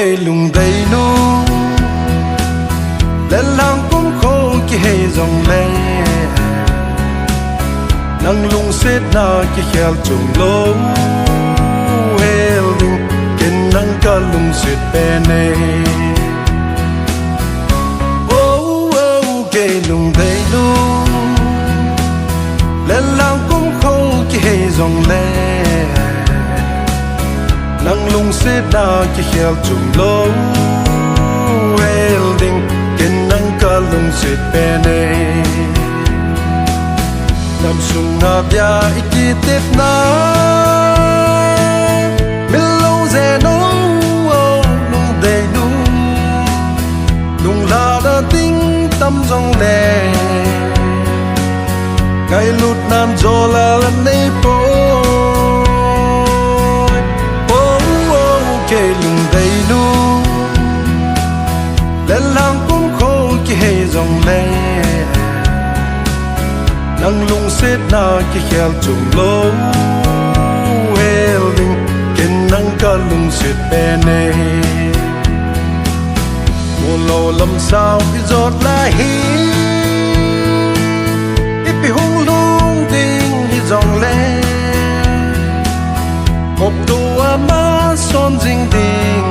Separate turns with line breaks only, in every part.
kê lùng đầy nu lên lang cũng khô kê hay dòng lệ nang lung xét na kê khel chung lô hel ding ken nang ka lung xét bene kê lùng đầy nu lên lang cũng khô kê hay dòng lệ nang lung xét na kê khel chung lô hel ding ken nang ka lung xét bene nam sung na bia iki tep na min lâu ze no lung đầy nu lung la da ting tâm dòng lệ ngày lụt nam gió là lần này po kê lung đầy nu lên lang cũng khô kê hay dòng lệ nang lung xét na kê khel chung lô hel ding ken nang ka lung xét bene mùa lô lâm sao i giọt la hi i pi hung lung ding i dòng lệ hộp tua ma son ding ding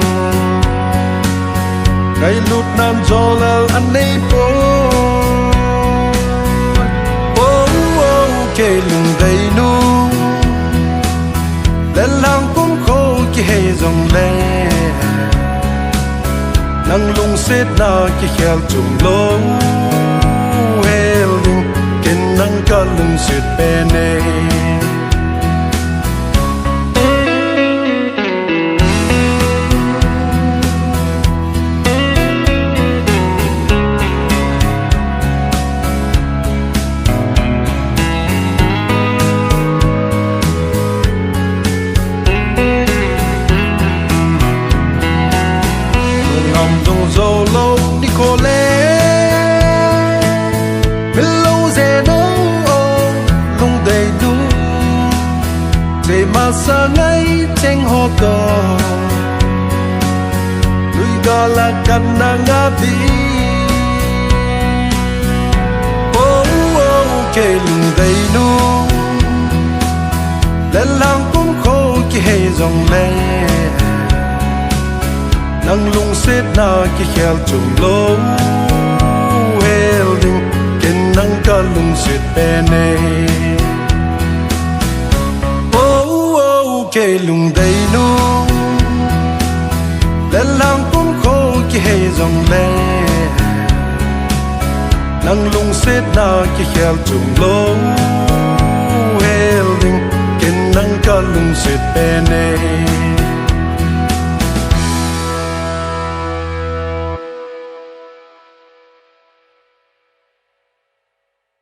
ngày lụt nam gió là anh ấy po kê lung đầy nu lên lang cũng khô kê hay dòng lệ nang lung xét na kê khel chung lô hel ding ken nang ka lung xét bene dầu lâu đi khô lê bên lâu dè nấu lung đầy đủ để mà xa ngay tranh hoa cờ núi gò là căn nàng ngã đi kê lung đầy đủ lên lang cũng khô kê hay dòng lệ nang lung xét na kê khel chung lô hel ding ken nang ka lung xét bene kê lung đầy nu lên lang cũng khô kê hay dòng lệ nang lung xét na kê khel chung lô hel ding ken nang ka lung xét bene